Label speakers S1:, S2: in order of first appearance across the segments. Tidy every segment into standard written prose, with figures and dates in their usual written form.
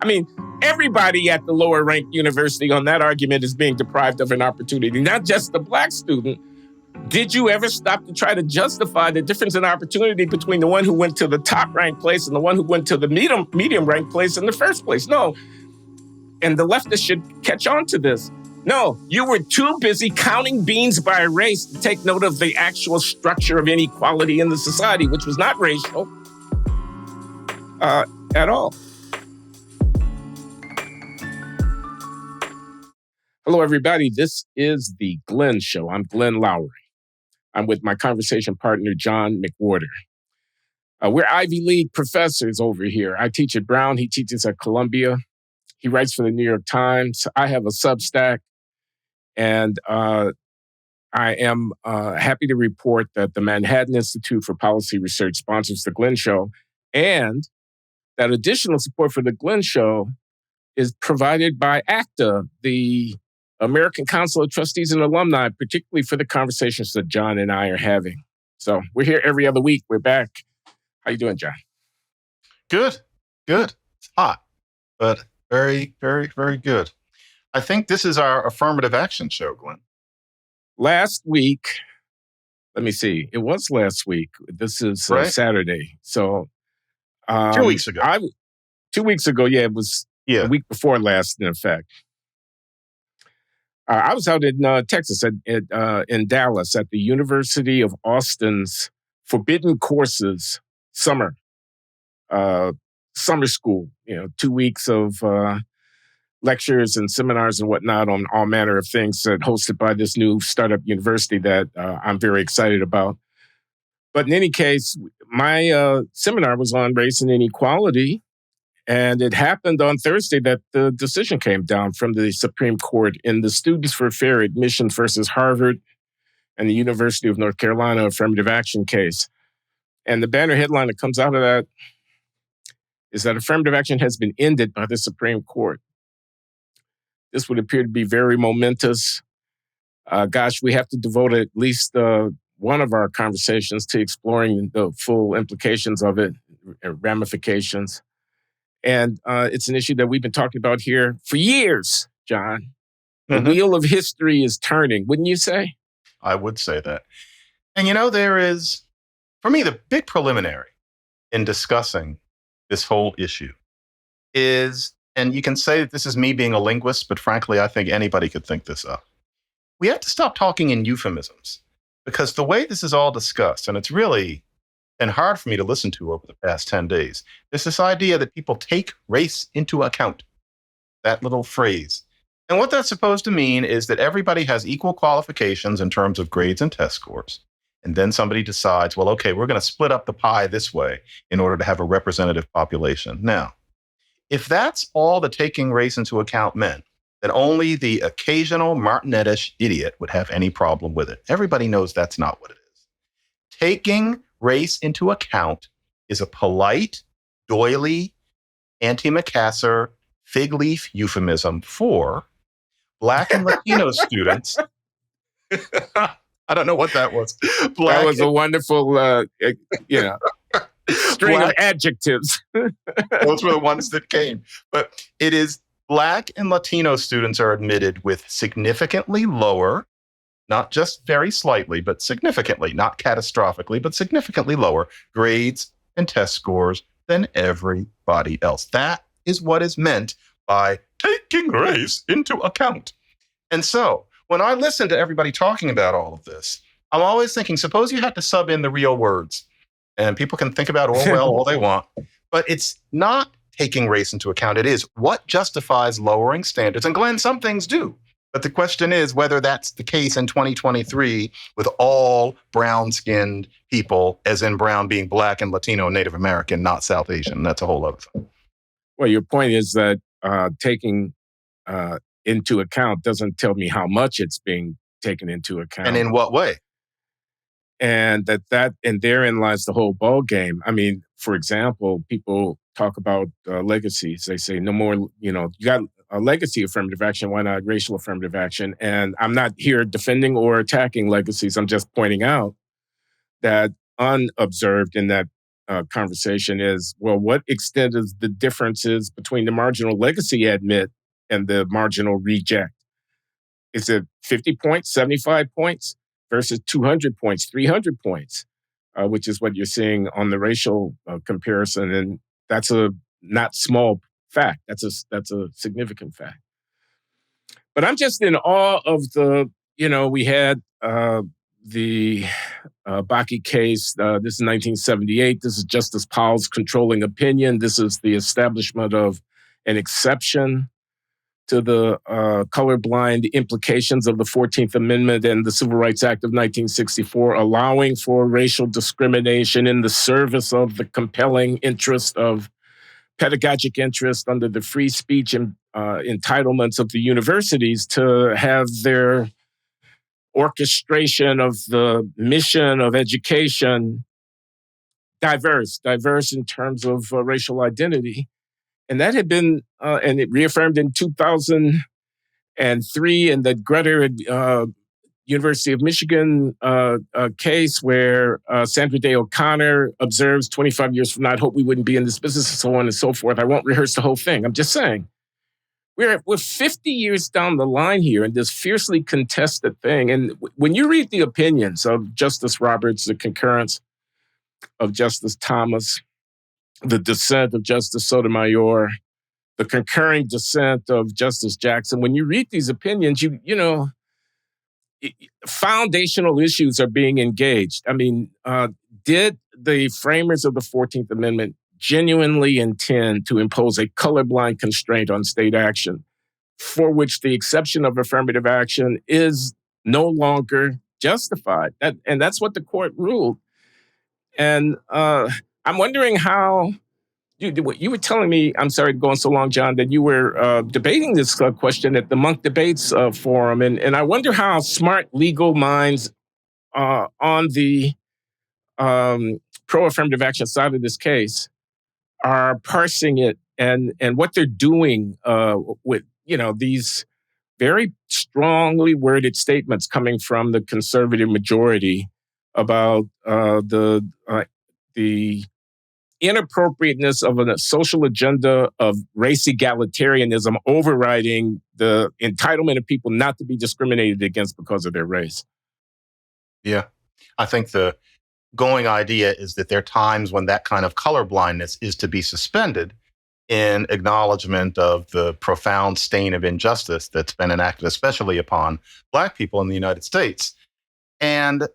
S1: I mean, everybody at the lower ranked university on that argument is being deprived of an opportunity, not just the black student. Did you ever stop to try to justify the difference in opportunity between the one who went to the top ranked place and the one who went to the medium ranked place in the first place? No. And the leftists should catch on to this. No, you were too busy counting beans by race to take note of the actual structure of inequality in the society, which was not racial at all. Hello, everybody. This is The Glenn Show. I'm Glenn Loury. I'm with my conversation partner, John McWhorter. We're Ivy League professors over here. I teach at Brown. He teaches at Columbia. He writes for the New York Times. I have a Substack. And I am happy to report that the Manhattan Institute for Policy Research sponsors The Glenn Show, and that additional support for The Glenn Show is provided by ACTA, the American Council of Trustees and Alumni, particularly for the conversations that John and I are having. So we're here every other week. We're back. How you doing, John?
S2: Good. It's hot, but very, very, very good. I think this is our affirmative action show, Glenn.
S1: Last week, let me see. It was last week. This is
S2: right?
S1: Saturday. So
S2: 2 weeks ago.
S1: 2 weeks ago, yeah, it was a week before last, in effect. I was out in Texas, in Dallas, at the University of Austin's Forbidden Courses summer school. 2 weeks of lectures and seminars and whatnot on all manner of things hosted by this new startup university that I'm very excited about. But in any case, my seminar was on race and inequality. And it happened on Thursday that the decision came down from the Supreme Court in the Students for Fair Admissions versus Harvard and the University of North Carolina affirmative action case. And the banner headline that comes out of that is that affirmative action has been ended by the Supreme Court. This would appear to be very momentous. We have to devote at least one of our conversations to exploring the full implications of it, ramifications. And it's an issue that we've been talking about here for years, John. The wheel of history is turning, wouldn't you say?
S2: I would say that. And there is, for me, the big preliminary in discussing this whole issue is, and you can say that this is me being a linguist, but frankly, I think anybody could think this up. We have to stop talking in euphemisms, because the way this is all discussed, and it's really been hard for me to listen to over the past 10 days, there's this idea that people take race into account, that little phrase. And what that's supposed to mean is that everybody has equal qualifications in terms of grades and test scores. And then somebody decides, well, okay, we're going to split up the pie this way in order to have a representative population. Now, if that's all the taking race into account meant, then only the occasional Martinet-ish idiot would have any problem with it. Everybody knows that's not what it is. Taking race into account is a polite, doily, antimacassar, fig leaf euphemism for Black and Latino students. I don't know what that was.
S1: That was a wonderful, string of adjectives.
S2: Those were the ones that came. But it is Black and Latino students are admitted with significantly lower, not just very slightly, but significantly, not catastrophically, but significantly lower grades and test scores than everybody else. That is what is meant by taking race into account. And so when I listen to everybody talking about all of this, I'm always thinking, suppose you had to sub in the real words, and people can think about Orwell all they want, but it's not taking race into account. It is what justifies lowering standards. And Glenn, some things do. But the question is whether that's the case in 2023 with all brown-skinned people, as in brown being Black and Latino and Native American, not South Asian. That's a whole other thing.
S1: Well, your point is that taking into account doesn't tell me how much it's being taken into account.
S2: And in what way?
S1: And and therein lies the whole ball game. I mean, for example, people talk about legacies. They say no more, you got a legacy affirmative action, why not racial affirmative action? And I'm not here defending or attacking legacies. I'm just pointing out that unobserved in that conversation is, well, what extent is the differences between the marginal legacy admit and the marginal reject? Is it 50 points, 75 points versus 200 points, 300 points, which is what you're seeing on the racial comparison. And that's a not small fact. That's a significant fact. But I'm just in awe of we had the Bakke case. This is 1978. This is Justice Powell's controlling opinion. This is the establishment of an exception to the colorblind implications of the 14th Amendment and the Civil Rights Act of 1964, allowing for racial discrimination in the service of the compelling interest of pedagogic interest under the free speech and entitlements of the universities to have their orchestration of the mission of education diverse in terms of racial identity. And that had been, and it reaffirmed in 2003 in the Grutter University of Michigan case where Sandra Day O'Connor observes 25 years from now, I'd hope we wouldn't be in this business and so on and so forth. I won't rehearse the whole thing. I'm just saying. We're 50 years down the line here in this fiercely contested thing. And when you read the opinions of Justice Roberts, the concurrence of Justice Thomas, the dissent of Justice Sotomayor, the concurring dissent of Justice Jackson, when you read these opinions, foundational issues are being engaged. I mean, did the framers of the 14th Amendment genuinely intend to impose a colorblind constraint on state action for which the exception of affirmative action is no longer justified? And that's what the court ruled. And I'm wondering how you were telling me, I'm sorry to go on so long, John, that you were debating this question at the Monk Debates Forum. And I wonder how smart legal minds on the pro-affirmative action side of this case are parsing it and what they're doing with, these very strongly worded statements coming from the conservative majority about the inappropriateness of a social agenda of race egalitarianism overriding the entitlement of people not to be discriminated against because of their race.
S2: Yeah. I think the going idea is that there are times when that kind of colorblindness is to be suspended in acknowledgement of the profound stain of injustice that's been enacted, especially upon Black people in the United States. And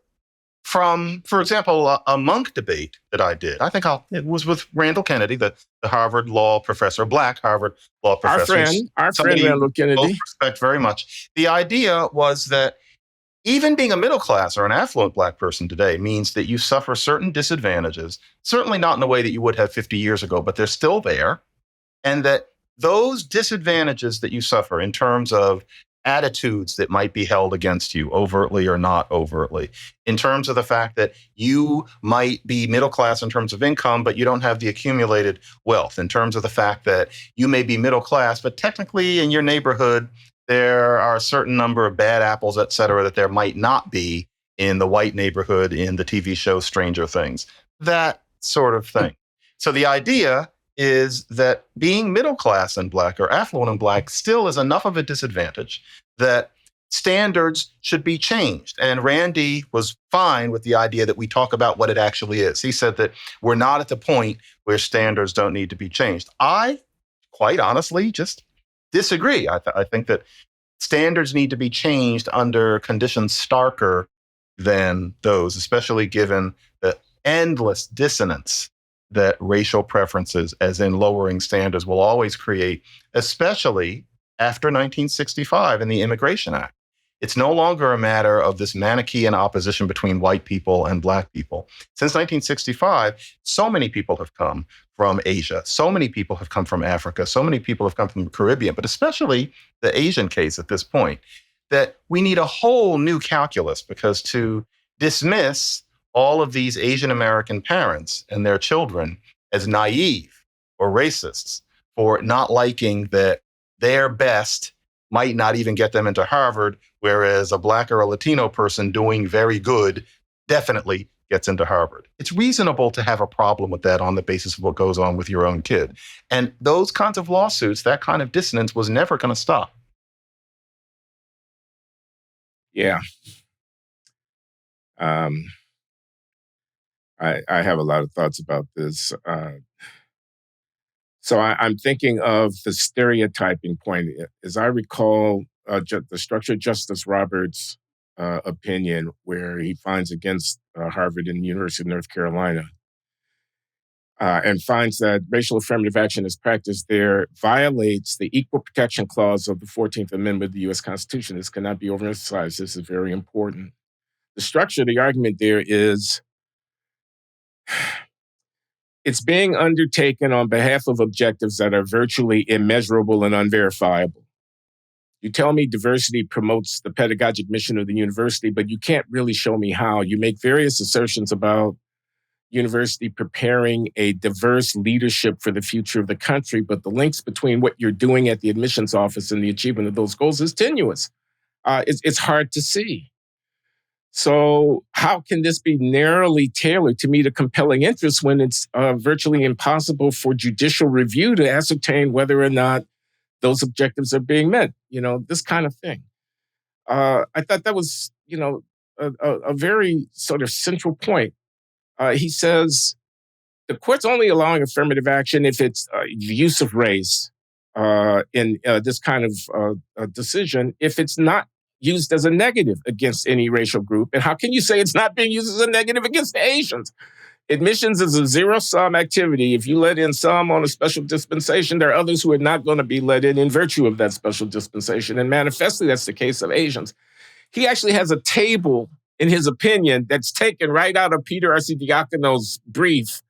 S2: from, for example, a Monk debate that I did, it was with Randall Kennedy, the Harvard law professor, Black Harvard law professor.
S1: Our friend Randall Kennedy.
S2: Both respect very much. The idea was that even being a middle class or an affluent Black person today means that you suffer certain disadvantages, certainly not in the way that you would have 50 years ago, but they're still there. And that those disadvantages that you suffer in terms of attitudes that might be held against you overtly or not overtly, in terms of the fact that you might be middle class in terms of income, but you don't have the accumulated wealth, in terms of the fact that you may be middle class, but technically in your neighborhood, there are a certain number of bad apples, et cetera, that there might not be in the white neighborhood in the TV show Stranger Things, that sort of thing. So the idea is that being middle class and Black or affluent and Black still is enough of a disadvantage that standards should be changed. And Randy was fine with the idea that we talk about what it actually is. He said that we're not at the point where standards don't need to be changed. I, quite honestly, just disagree. I think that standards need to be changed under conditions starker than those, especially given the endless dissonance that racial preferences, as in lowering standards, will always create, especially after 1965 and the Immigration Act. It's no longer a matter of this Manichaean opposition between white people and Black people. Since 1965, so many people have come from Asia. So many people have come from Africa. So many people have come from the Caribbean, but especially the Asian case at this point, that we need a whole new calculus, because to dismiss all of these Asian American parents and their children as naive or racists for not liking that their best might not even get them into Harvard, whereas a Black or a Latino person doing very good definitely gets into Harvard. It's reasonable to have a problem with that on the basis of what goes on with your own kid. And those kinds of lawsuits, that kind of dissonance was never going to stop.
S1: Yeah. I have a lot of thoughts about this. So I'm thinking of the stereotyping point. As I recall, the structured Justice Roberts opinion, where he finds against Harvard and the University of North Carolina, and finds that racial affirmative action as practiced there violates the Equal Protection Clause of the 14th Amendment of the U.S. Constitution. This cannot be overemphasized. This is very important. The structure of the argument there is it's being undertaken on behalf of objectives that are virtually immeasurable and unverifiable. You tell me diversity promotes the pedagogic mission of the university, but you can't really show me how. You make various assertions about university preparing a diverse leadership for the future of the country, but the links between what you're doing at the admissions office and the achievement of those goals is tenuous. It's hard to see. So how can this be narrowly tailored to meet a compelling interest when it's virtually impossible for judicial review to ascertain whether or not those objectives are being met? This kind of thing. I thought that was, a very sort of central point. He says the court's only allowing affirmative action if it's the use of race in this kind of decision, if it's not used as a negative against any racial group. And how can you say it's not being used as a negative against the Asians? Admissions is a zero-sum activity. If you let in some on a special dispensation, there are others who are not going to be let in virtue of that special dispensation. And manifestly, that's the case of Asians. He actually has a table, in his opinion, that's taken right out of Peter Arcidiacono's brief,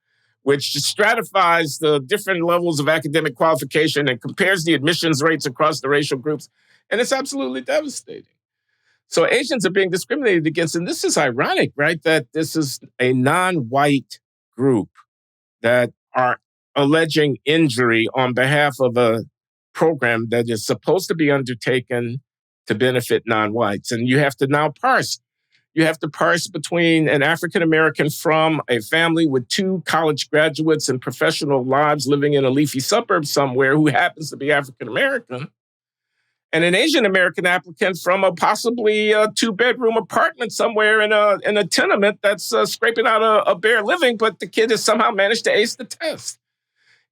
S1: which stratifies the different levels of academic qualification and compares the admissions rates across the racial groups. And it's absolutely devastating. So Asians are being discriminated against. And this is ironic, right? That this is a non-white group that are alleging injury on behalf of a program that is supposed to be undertaken to benefit non-whites. And you have to now parse. You have to parse between an African-American from a family with 2 college graduates and professional lives living in a leafy suburb somewhere who happens to be African-American, and an Asian American applicant from a possibly 2-bedroom apartment somewhere in a tenement that's scraping out a bare living, but the kid has somehow managed to ace the test.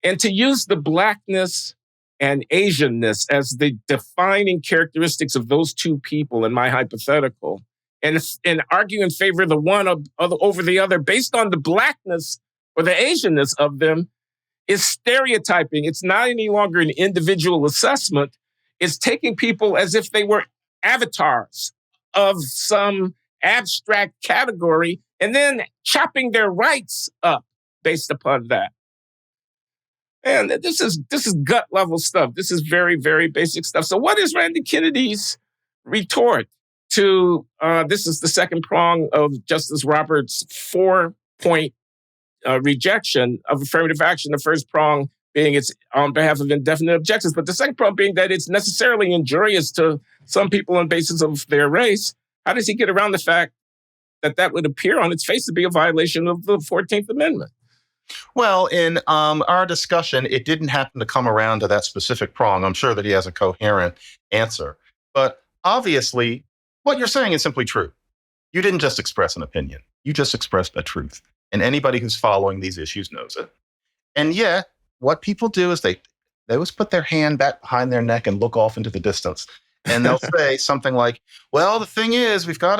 S1: And to use the Blackness and Asianness as the defining characteristics of those 2 people in my hypothetical, and argue in favor of the one over the other based on the Blackness or the Asianness of them is stereotyping. It's not any longer an individual assessment. It's taking people as if they were avatars of some abstract category and then chopping their rights up based upon that. And this is gut level stuff. This is very, very basic stuff. So what is Randy Kennedy's retort to this is the second prong of Justice Roberts' 4-point rejection of affirmative action? The first prong being it's on behalf of indefinite objectives, but the second problem being that it's necessarily injurious to some people on basis of their race. How does he get around the fact that that would appear on its face to be a violation of the 14th Amendment?
S2: Well, in our discussion, it didn't happen to come around to that specific prong. I'm sure that he has a coherent answer. But obviously, what you're saying is simply true. You didn't just express an opinion. You just expressed a truth. And anybody who's following these issues knows it. And yet, what people do is they always put their hand back behind their neck and look off into the distance. And they'll say something like, well, the thing is, we've got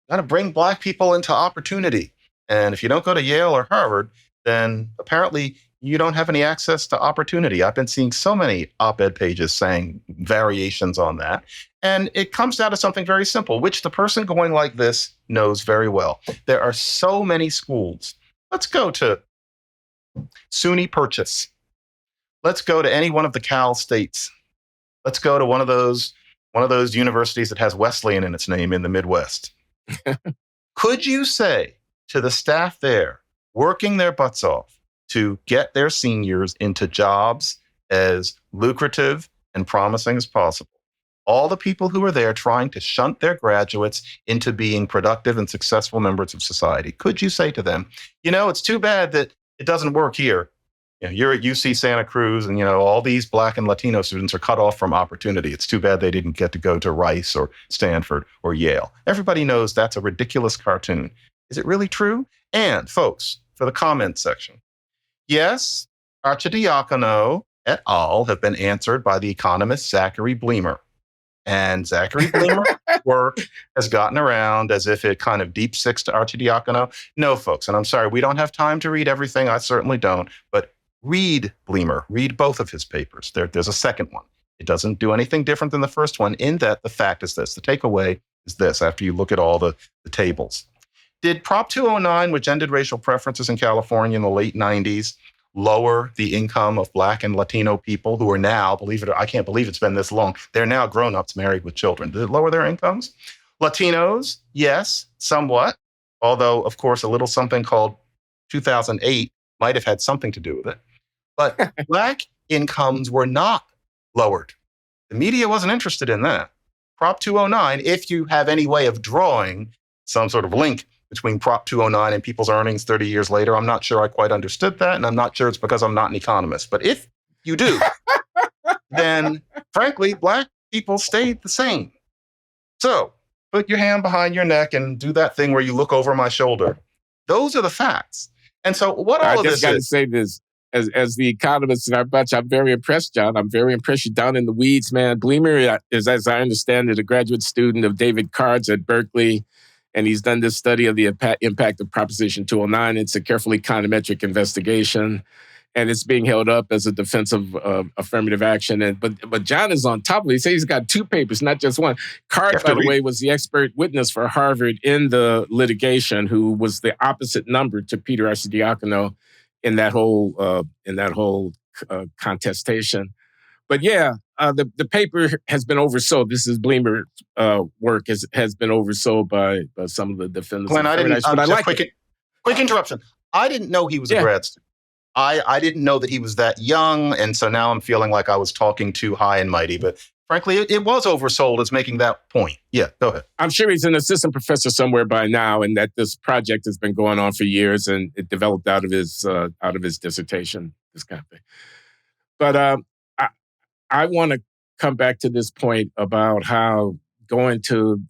S2: to bring Black people into opportunity. And if you don't go to Yale or Harvard, then apparently you don't have any access to opportunity. I've been seeing so many op-ed pages saying variations on that. And it comes down to something very simple, which the person going like this knows very well. There are so many schools. Let's go to SUNY Purchase. Let's go to any one of the Cal states. Let's go to one of those universities that has Wesleyan in its name in the Midwest. Could you say to the staff there, working their butts off to get their seniors into jobs as lucrative and promising as possible, all the people who are there trying to shunt their graduates into being productive and successful members of society. Could you say to them, it's too bad that it doesn't work here. You're at UC Santa Cruz and, all these Black and Latino students are cut off from opportunity. It's too bad they didn't get to go to Rice or Stanford or Yale. Everybody knows that's a ridiculous cartoon. Is it really true? And folks, for the comment section, yes, Archidiakono et al. Have been answered by the economist Zachary Bleemer. And Zachary Bleemer's work has gotten around as if it kind of deep six to Archidiakono. No, folks, and I'm sorry, we don't have time to read everything. I certainly don't. But read Bleemer. Read both of his papers. There's a second one. It doesn't do anything different than the first one in that the fact is this. The takeaway is this after you look at all the tables. Did Prop 209, which ended racial preferences in California in the late 90s, lower the income of Black and Latino people who are now, believe it or I can't believe it's been this long, they're now grown-ups married with children. Did it lower their incomes? Latinos, yes, somewhat. Although, of course, a little something called 2008 might have had something to do with it. But Black incomes were not lowered. The media wasn't interested in that. Prop 209, if you have any way of drawing some sort of link between Prop 209 and people's earnings 30 years later. I'm not sure I quite understood that, and I'm not sure it's because I'm not an economist. But if you do, then frankly, Black people stayed the same. So put your hand behind your neck and do that thing where you look over my shoulder. Those are the facts. And so what all of this is... I just got to
S1: say this. As the economist in our bunch, I'm very impressed, John. I'm very impressed. You're down in the weeds, man. Bleemer is, as I understand it, a graduate student of David Card's at Berkeley. And he's done this study of the impact of Proposition 209. It's a carefully econometric investigation, and it's being held up as a defense of affirmative action. But John is on top of it. He says he's got two papers, not just one. Card, by the way, was the expert witness for Harvard in the litigation, who was the opposite number to Peter Arcidiacono in that whole contestation. But yeah, the paper has been oversold. This is Bleemer's work has been oversold by some of the defendants.
S2: Glenn, I didn't. Quick interruption. I didn't know he was a grad student. I didn't know that he was that young, and so now I'm feeling like I was talking too high and mighty. But frankly, it was oversold as making that point. Yeah, go ahead.
S1: I'm sure he's an assistant professor somewhere by now, and that this project has been going on for years, and it developed out of his dissertation, this kind of thing. But I want to come back to this point about how going to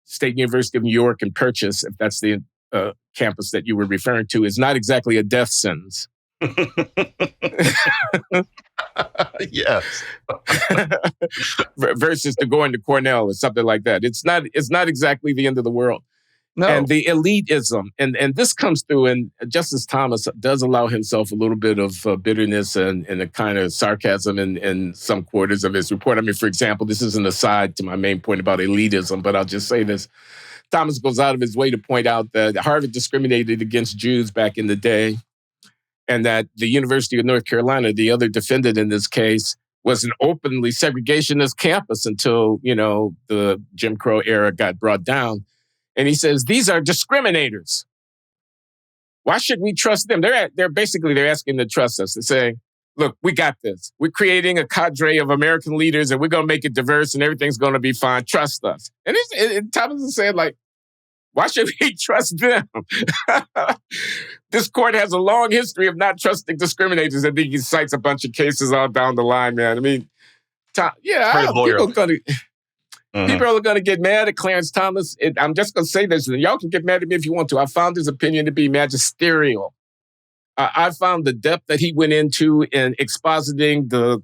S1: State University of New York and Purchase, if that's the campus that you were referring to, is not exactly a death sentence.
S2: Yes.
S1: Versus to going to Cornell or something like that. It's not exactly the end of the world.
S2: No.
S1: And the elitism, and this comes through, and Justice Thomas does allow himself a little bit of bitterness and a kind of sarcasm in some quarters of his report. I mean, for example, this is an aside to my main point about elitism, but I'll just say this. Thomas goes out of his way to point out that Harvard discriminated against Jews back in the day, and that the University of North Carolina, the other defendant in this case, was an openly segregationist campus until, the Jim Crow era got brought down. And he says, these are discriminators. Why should we trust them? They're basically asking to trust us. They're saying, look, we got this. We're creating a cadre of American leaders and we're going to make it diverse and everything's going to be fine. Trust us. And Thomas is saying, like, why should we trust them? This court has a long history of not trusting discriminators. I think he cites a bunch of cases all down the line, man. I mean, people are going to get mad at Clarence Thomas. I'm just going to say this, and y'all can get mad at me if you want to. I found his opinion to be magisterial. I found the depth that he went into in expositing the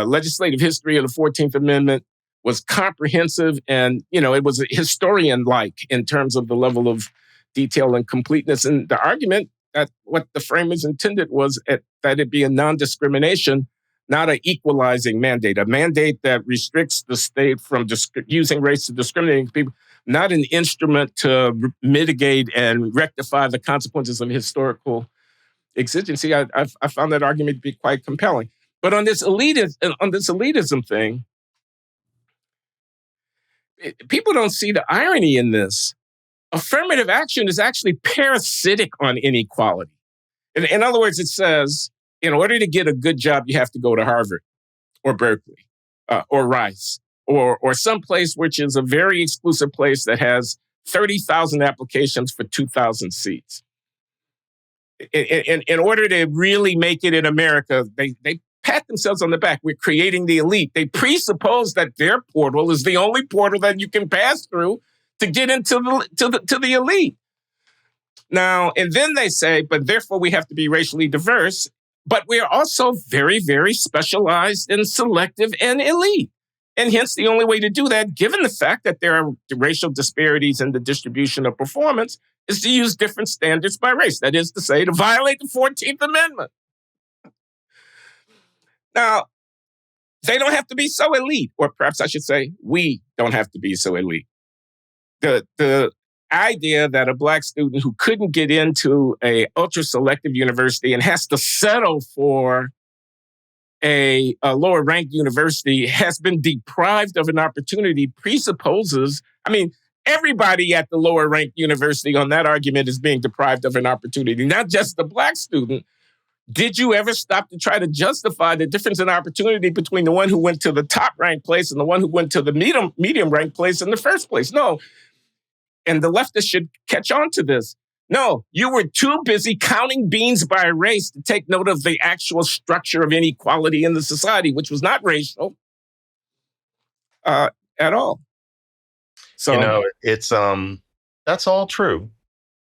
S1: legislative history of the 14th Amendment was comprehensive, and it was historian-like in terms of the level of detail and completeness. And the argument that what the framers intended was that it be a non-discrimination, not an equalizing mandate, a mandate that restricts the state from using race to discriminating people, not an instrument to mitigate and rectify the consequences of historical exigency. I found that argument to be quite compelling. But on this elitism thing, people don't see the irony in this. Affirmative action is actually parasitic on inequality. In other words, it says, in order to get a good job, you have to go to Harvard or Berkeley. or Rice, or some place which is a very exclusive place that has 30,000 applications for 2,000 seats. In order to really make it in America, they pat themselves on the back. We're creating the elite. They presuppose that their portal is the only portal that you can pass through to get into the elite. Now, and then they say, but therefore we have to be racially diverse, but we are also very, very specialized and selective and elite. And hence the only way to do that, given the fact that there are racial disparities in the distribution of performance, is to use different standards by race. That is to say, to violate the 14th Amendment. Now, they don't have to be so elite, or perhaps I should say, we don't have to be so elite. The idea that a Black student who couldn't get into a ultra-selective university and has to settle for a lower ranked university has been deprived of an opportunity presupposes, everybody at the lower ranked university on that argument is being deprived of an opportunity, not just the Black student. Did you ever stop to try to justify the difference in opportunity between the one who went to the top ranked place and the one who went to the medium ranked place in the first place? No. And the leftists should catch on to this. No, you were too busy counting beans by race to take note of the actual structure of inequality in the society, which was not racial at all. So,
S2: it's that's all true.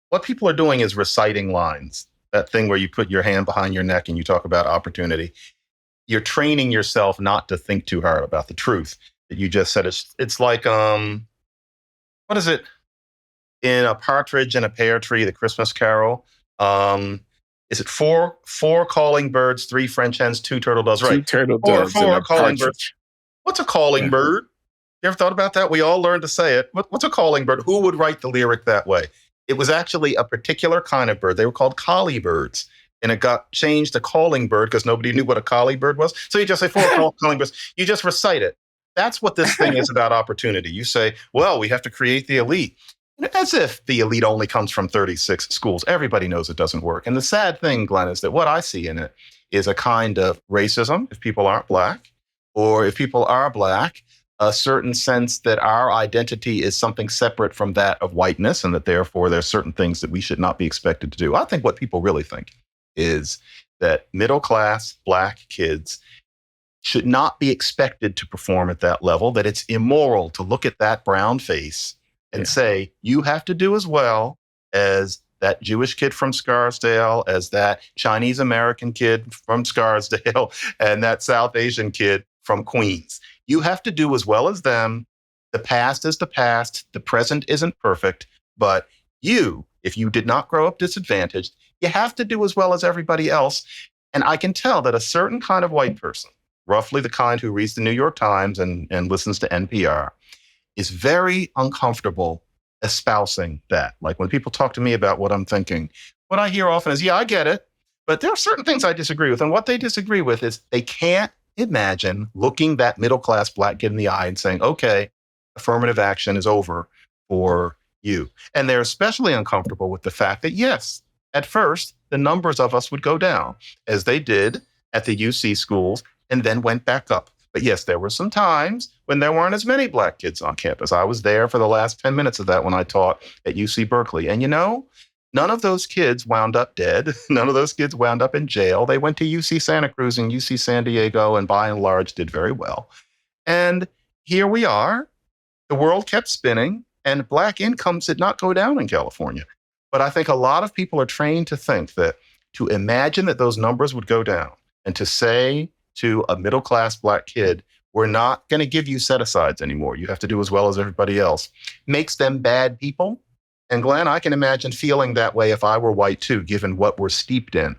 S2: What people are doing is reciting lines. That thing where you put your hand behind your neck and you talk about opportunity. You're training yourself not to think too hard about the truth that you just said. It's like, what is it? In A Partridge in a Pear Tree, the Christmas Carol. Is it four calling birds, 3 French hens, 2 turtle doves? Right.
S1: 2 turtle doves.
S2: Four calling birds. What's a calling bird? You ever thought about that? We all learned to say it. What's a calling bird? Who would write the lyric that way? It was actually a particular kind of bird. They were called collie birds. And it got changed to calling bird because nobody knew what a collie bird was. So you just say 4 calling birds. You just recite it. That's what this thing is about opportunity. You say, well, we have to create the elite. As if the elite only comes from 36 schools. Everybody knows it doesn't work. And the sad thing, Glenn, is that what I see in it is a kind of racism if people aren't Black, or if people are Black, a certain sense that our identity is something separate from that of whiteness, and that therefore there's certain things that we should not be expected to do. I think what people really think is that middle-class Black kids should not be expected to perform at that level, that it's immoral to look at that brown face and say, you have to do as well as that Jewish kid from Scarsdale, as that Chinese American kid from Scarsdale, and that South Asian kid from Queens. You have to do as well as them. The past is the past. The present isn't perfect. But you, if you did not grow up disadvantaged, you have to do as well as everybody else. And I can tell that a certain kind of white person, roughly the kind who reads the New York Times and listens to NPR, is very uncomfortable espousing that. Like when people talk to me about what I'm thinking, what I hear often is, yeah, I get it, but there are certain things I disagree with. And what they disagree with is they can't imagine looking that middle-class Black kid in the eye and saying, okay, affirmative action is over for you. And they're especially uncomfortable with the fact that, yes, at first, the numbers of us would go down, as they did at the UC schools, and then went back up. But yes, there were some times when there weren't as many Black kids on campus. I was there for the last 10 minutes of that when I taught at UC Berkeley. And none of those kids wound up dead. None of those kids wound up in jail. They went to UC Santa Cruz and UC San Diego, and by and large did very well. And here we are. The world kept spinning, and Black incomes did not go down in California. But I think a lot of people are trained to think that, to imagine that those numbers would go down, and to say to a middle-class Black kid, we're not going to give you set-asides anymore. You have to do as well as everybody else, makes them bad people. And Glenn, I can imagine feeling that way if I were white too, given what we're steeped in.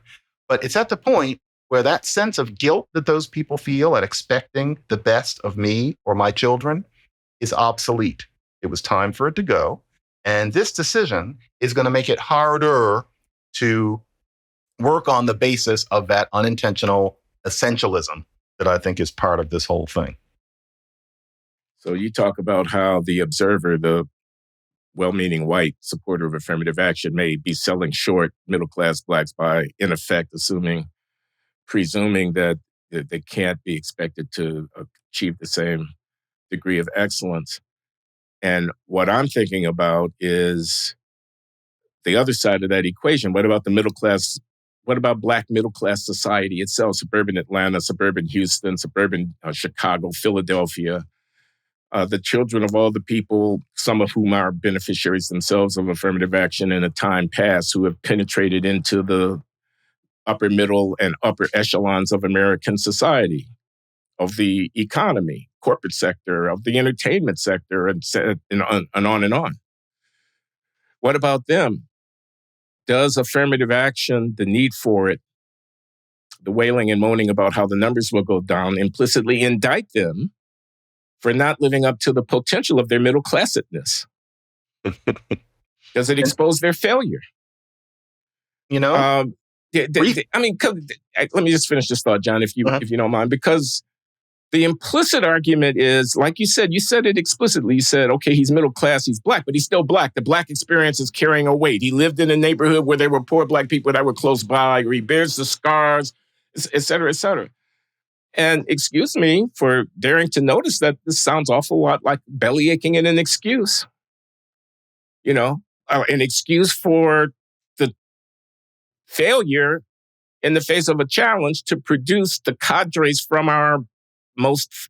S2: But it's at the point where that sense of guilt that those people feel at expecting the best of me or my children is obsolete. It was time for it to go. And this decision is going to make it harder to work on the basis of that unintentional essentialism that I think is part of this whole thing.
S1: So you talk about how the observer, the well-meaning white supporter of affirmative action, may be selling short middle-class Blacks by, in effect, presuming that They can't be expected to achieve the same degree of excellence. And what I'm thinking about is the other side of that equation. What about the middle class? What about Black middle class society itself? Suburban Atlanta, suburban Houston, suburban Chicago, Philadelphia. The children of all the people, some of whom are beneficiaries themselves of affirmative action in a time past, who have penetrated into the upper middle and upper echelons of American society, of the economy, corporate sector, of the entertainment sector, and on and on. What about them? Does affirmative action, the need for it, the wailing and moaning about how the numbers will go down, implicitly indict them for not living up to the potential of their middle classedness? Does it expose their failure?
S2: You know,
S1: I mean, let me just finish this thought, John, if you don't mind, because the implicit argument is, like you said it explicitly. You said, okay, he's middle class, he's Black, but he's still Black. The Black experience is carrying a weight. He lived in a neighborhood where there were poor Black people that were close by, or he bears the scars, et cetera, et cetera. And excuse me for daring to notice that this sounds awful lot like belly aching and an excuse. An excuse for the failure in the face of a challenge to produce the cadres from our most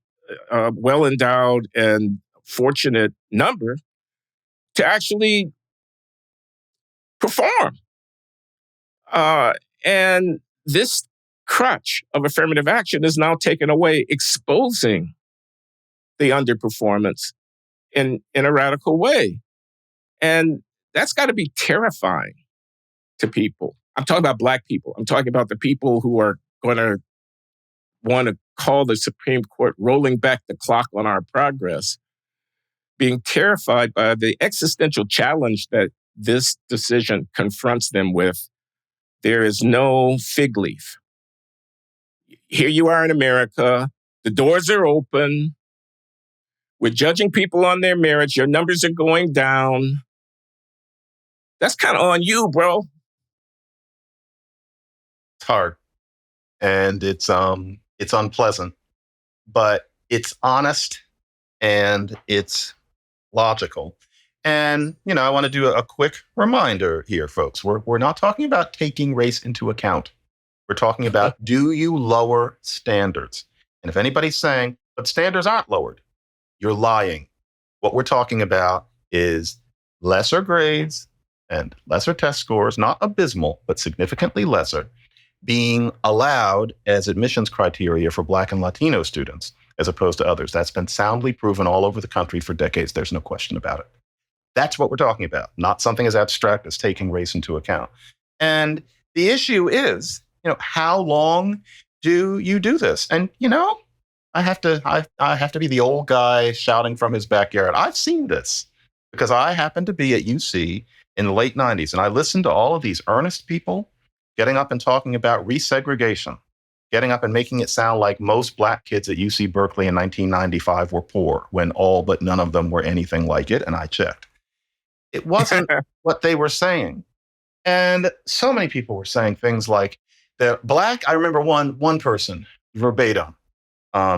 S1: well-endowed and fortunate number to actually perform. And this crutch of affirmative action is now taken away, exposing the underperformance in a radical way. And that's got to be terrifying to people. I'm talking about Black people. I'm talking about the people who are going to want to call the Supreme Court rolling back the clock on our progress, being terrified by the existential challenge that this decision confronts them with. There is no fig leaf. Here you are in America. The doors are open. We're judging people on their merits. Your numbers are going down. That's kind of on you, bro.
S2: It's hard. And it's unpleasant, but it's honest and it's logical. And, I want to do a quick reminder here, folks. We're not talking about taking race into account. We're talking about, do you lower standards? And if anybody's saying, but standards aren't lowered, you're lying. What we're talking about is lesser grades and lesser test scores, not abysmal, but significantly lesser, being allowed as admissions criteria for Black and Latino students, as opposed to others. That's been soundly proven all over the country for decades. There's no question about it. That's what we're talking about, not something as abstract as taking race into account. And the issue is, how long do you do this? And, I have to be the old guy shouting from his backyard. I've seen this because I happened to be at UC in the late 90s, and I listened to all of these earnest people getting up and talking about resegregation, getting up and making it sound like most Black kids at UC Berkeley in 1995 were poor, when all but none of them were anything like it, and I checked. It wasn't what they were saying. And so many people were saying things like, the Black, I remember one person, verbatim,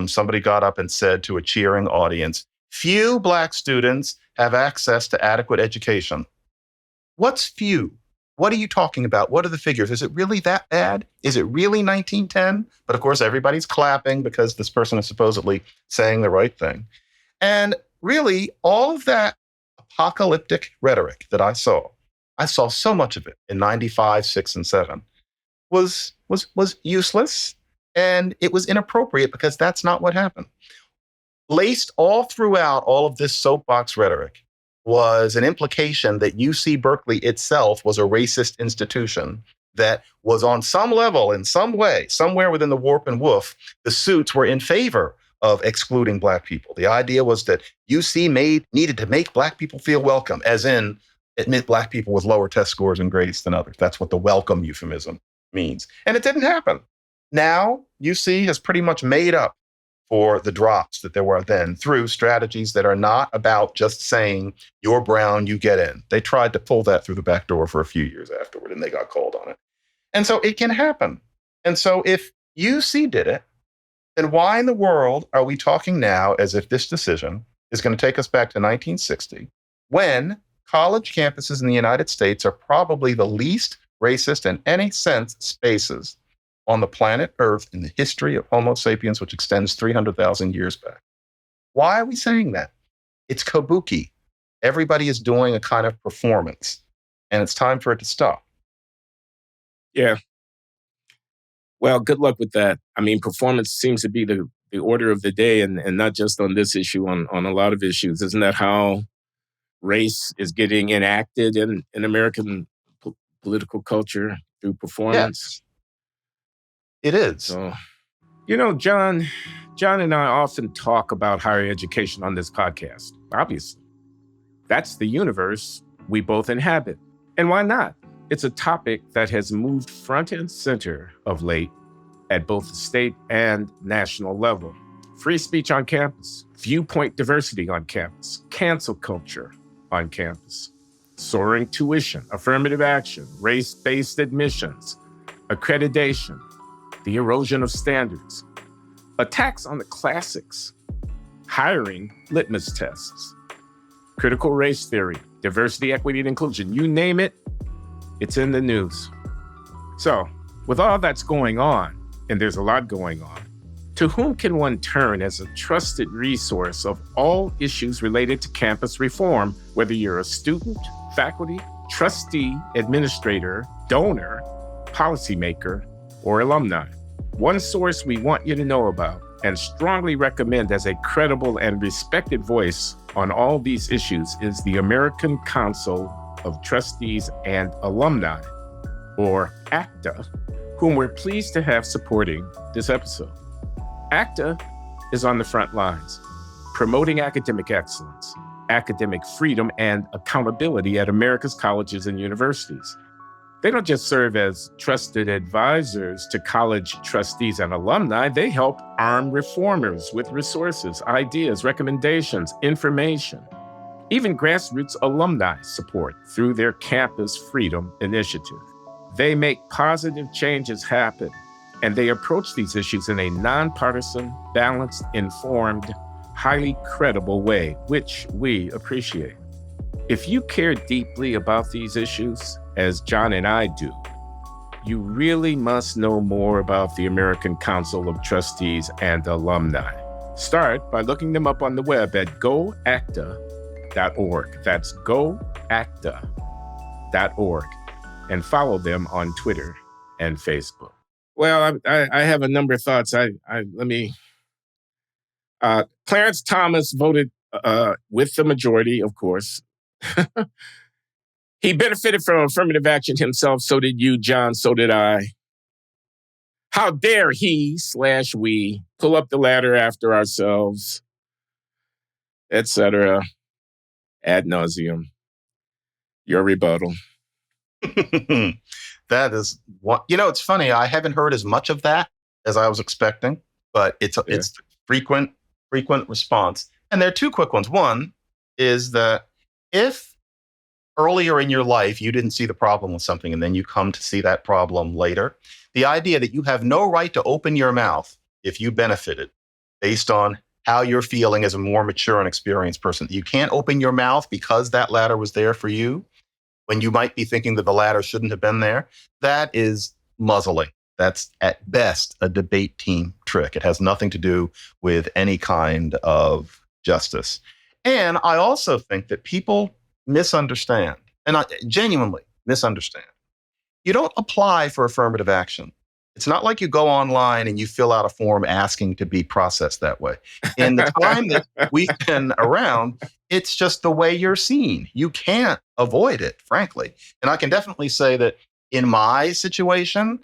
S2: somebody got up and said to a cheering audience, few Black students have access to adequate education. What's few? What are you talking about? What are the figures? Is it really that bad? Is it really 1910? But of course, everybody's clapping because this person is supposedly saying the right thing. And really, all of that apocalyptic rhetoric that I saw so much of it in 95, 6, and 7, was useless, and it was inappropriate because that's not what happened. Laced all throughout all of this soapbox rhetoric was an implication that UC Berkeley itself was a racist institution that was on some level, in some way, somewhere within the warp and woof, the suits were in favor of excluding Black people. The idea was that UC needed to make Black people feel welcome, as in admit Black people with lower test scores and grades than others. That's what the welcome euphemism means. And it didn't happen. Now, UC has pretty much made up for the drops that there were then through strategies that are not about just saying, you're brown, you get in. They tried to pull that through the back door for a few years afterward, and they got called on it. And so it can happen. And so if UC did it, then why in the world are we talking now as if this decision is going to take us back to 1960 when college campuses in the United States are probably the least racist in any sense spaces on the planet Earth in the history of Homo sapiens, which extends 300,000 years back? Why are we saying that? It's kabuki. Everybody is doing a kind of performance, and it's time for it to stop.
S1: Yeah. Well, good luck with that. I mean, performance seems to be the order of the day, and not just on this issue, on a lot of issues. Isn't that how race is getting enacted in American political culture, through performance?
S2: Yes, it is.
S1: So, John and I often talk about higher education on this podcast. Obviously, that's the universe we both inhabit. And why not? It's a topic that has moved front and center of late at both the state and national level. Free speech on campus, viewpoint diversity on campus, cancel culture on campus, soaring tuition, affirmative action, race-based admissions, accreditation, the erosion of standards, attacks on the classics, hiring litmus tests, critical race theory, diversity, equity, and inclusion. You name it, it's in the news. So, with all that's going on, and there's a lot going on, to whom can one turn as a trusted resource of all issues related to campus reform, whether you're a student, faculty, trustee, administrator, donor, policymaker, or alumni? One source we want you to know about and strongly recommend as a credible and respected voice on all these issues is the American Council of Trustees and Alumni, or ACTA, whom we're pleased to have supporting this episode. ACTA is on the front lines, promoting academic excellence, academic freedom, and accountability at America's colleges and universities. They don't just serve as trusted advisors to college trustees and alumni, they help arm reformers with resources, ideas, recommendations, information, even grassroots alumni support through their Campus Freedom Initiative. They make positive changes happen, and they approach these issues in a nonpartisan, balanced, informed, highly credible way, which we appreciate. If you care deeply about these issues, as John and I do, you really must know more about the American Council of Trustees and Alumni. Start by looking them up on the web at goacta.org. That's goacta.org. And follow them on Twitter and Facebook. Well, I have a number of thoughts. Clarence Thomas voted with the majority, of course. He benefited from affirmative action himself. So did you, John. So did I. How dare he/we pull up the ladder after ourselves, etc. Ad nauseum. Your rebuttal.
S2: That is what, it's funny. I haven't heard as much of that as I was expecting, but it's frequent response. And there are two quick ones. One is that if earlier in your life you didn't see the problem with something and then you come to see that problem later, the idea that you have no right to open your mouth if you benefited based on how you're feeling as a more mature and experienced person. You can't open your mouth because that ladder was there for you when you might be thinking that the ladder shouldn't have been there. That is muzzling. That's at best a debate team trick. It has nothing to do with any kind of justice. And I also think that people misunderstand, and I genuinely misunderstand. You don't apply for affirmative action. It's not like you go online and you fill out a form asking to be processed that way. In the time that we've been around, it's just the way you're seen. You can't avoid it, frankly. And I can definitely say that in my situation,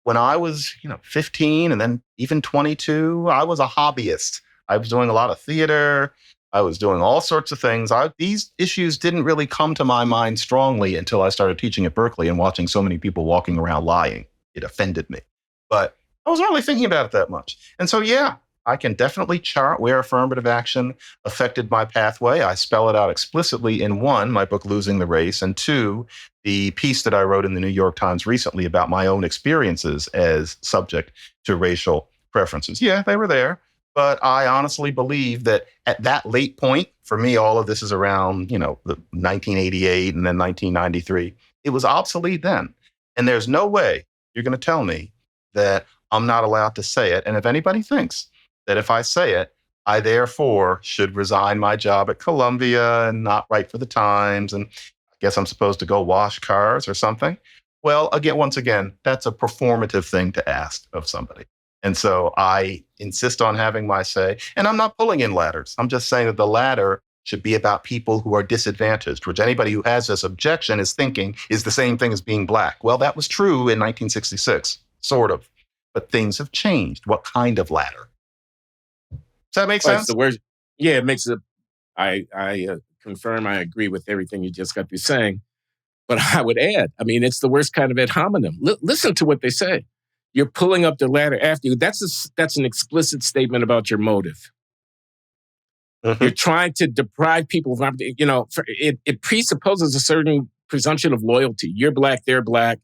S2: when I was 15 and then even 22, I was a hobbyist. I was doing a lot of theater. I was doing all sorts of things. These issues didn't really come to my mind strongly until I started teaching at Berkeley and watching so many people walking around lying. It offended me. But I wasn't really thinking about it that much. And so, I can definitely chart where affirmative action affected my pathway. I spell it out explicitly in one, my book, Losing the Race, and two, the piece that I wrote in the New York Times recently about my own experiences as subject to racial preferences. Yeah, they were there. But I honestly believe that at that late point, for me, all of this is around, the 1988 and then 1993. It was obsolete then. And there's no way you're going to tell me that I'm not allowed to say it. And if anybody thinks that if I say it, I therefore should resign my job at Columbia and not write for the Times, and I guess I'm supposed to go wash cars or something. Well, once again, that's a performative thing to ask of somebody. And so I insist on having my say. And I'm not pulling in ladders. I'm just saying that the ladder should be about people who are disadvantaged, which anybody who has this objection is thinking is the same thing as being black. Well, that was true in 1966, sort of. But things have changed. What kind of ladder? Does that make sense?
S1: It's the worst. Yeah, it makes it. I confirm. I agree with everything you just got through saying. But I would add, it's the worst kind of ad hominem. Listen to what they say. You're pulling up the ladder after you. That's an explicit statement about your motive. Mm-hmm. You're trying to deprive people of opportunity. It presupposes a certain presumption of loyalty. You're black, they're black.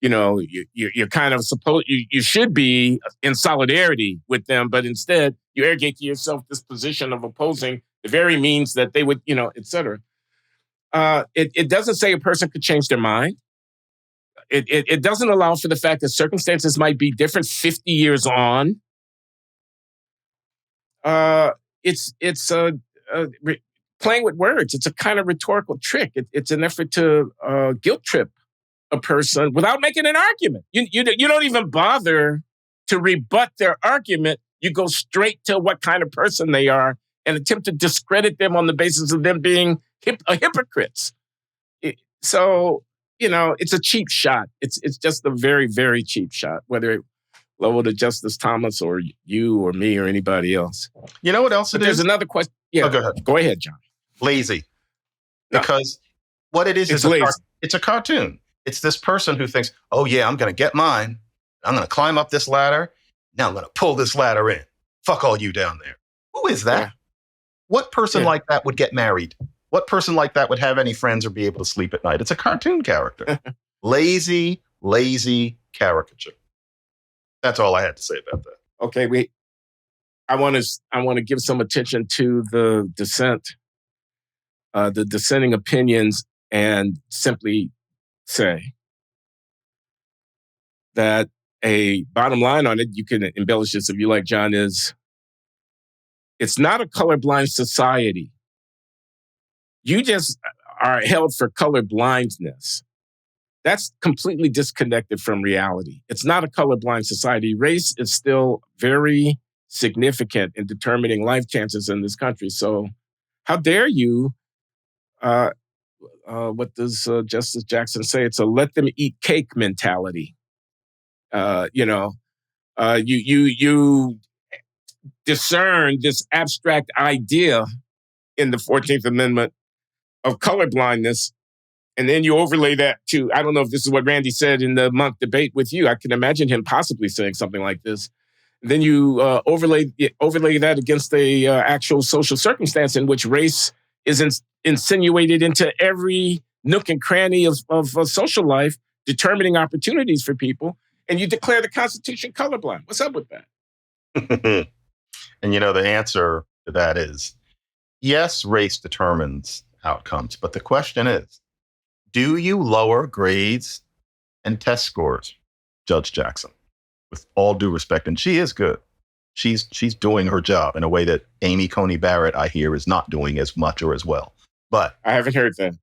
S1: You're kind of supposed, you should be in solidarity with them, but instead you arrogate to yourself this position of opposing the very means that they would, et cetera. It doesn't say a person could change their mind. It doesn't allow for the fact that circumstances might be different 50 years on. It's playing with words. It's a kind of rhetorical trick. It's an effort to guilt trip a person without making an argument. You don't even bother to rebut their argument. You go straight to what kind of person they are and attempt to discredit them on the basis of them being hypocrites. So, it's a cheap shot. It's just a very, very cheap shot, whether it leveled to Justice Thomas or you or me or anybody else.
S2: You know what else
S1: There's another question. Yeah,
S2: go ahead.
S1: Go ahead, John.
S2: Lazy. Because what it is it's a cartoon. It's this person who thinks, oh yeah, I'm going to get mine. I'm going to climb up this ladder. Now I'm going to pull this ladder in. Fuck all you down there. Who is that? Yeah. What person like that would get married? What person like that would have any friends or be able to sleep at night? It's a cartoon character. Lazy caricature. That's all I had to say about that.
S1: Okay, I want to give some attention to the dissent, the dissenting opinions, and simply say that a bottom line on it, you can embellish this if you like, John, is it's not a colorblind society. You just are held for colorblindness. That's completely disconnected from reality. It's not a colorblind society. Race is still very significant in determining life chances in this country. So how dare you, what does Justice Jackson say? It's a let them eat cake mentality. You discern this abstract idea in the 14th Amendment of colorblindness, and then you overlay that to, I don't know if this is what Randy said in the Monk debate with you. I can imagine him possibly saying something like this. And then you overlay that against the actual social circumstance in which race is insinuated into every nook and cranny of social life, determining opportunities for people, and you declare the Constitution colorblind. What's up with that?
S2: And the answer to that is, yes, race determines outcomes. But the question is, do you lower grades and test scores, Judge Jackson? With all due respect, and she is good. She's doing her job in a way that Amy Coney Barrett, I hear, is not doing as much or as well. But
S1: I haven't heard that.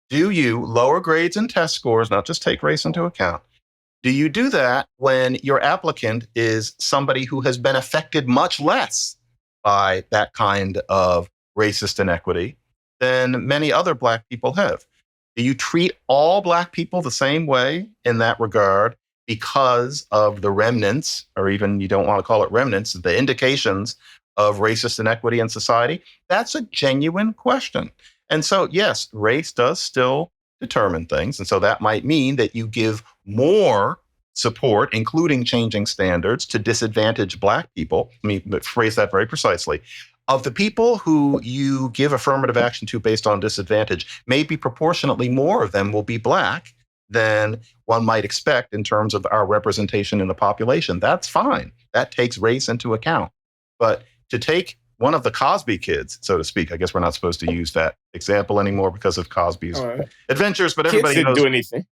S2: Do you lower grades and test scores, not just take race into account? Do you do that when your applicant is somebody who has been affected much less by that kind of racist inequity than many other Black people have? Do you treat all Black people the same way in that regard because of the remnants, or even you don't want to call it remnants, the indications of racist inequity in society? That's a genuine question. And so, yes, race does still determine things. And so that might mean that you give more support, including changing standards, to disadvantaged Black people. Let me phrase that very precisely. Of the people who you give affirmative action to based on disadvantage, maybe proportionately more of them will be Black than one might expect in terms of our representation in the population. That's fine. That takes race into account. But to take one of the Cosby kids, so to speak, I guess we're not supposed to use that example anymore because of Cosby's adventures, but
S1: Kids
S2: everybody
S1: didn't
S2: knows
S1: do anything.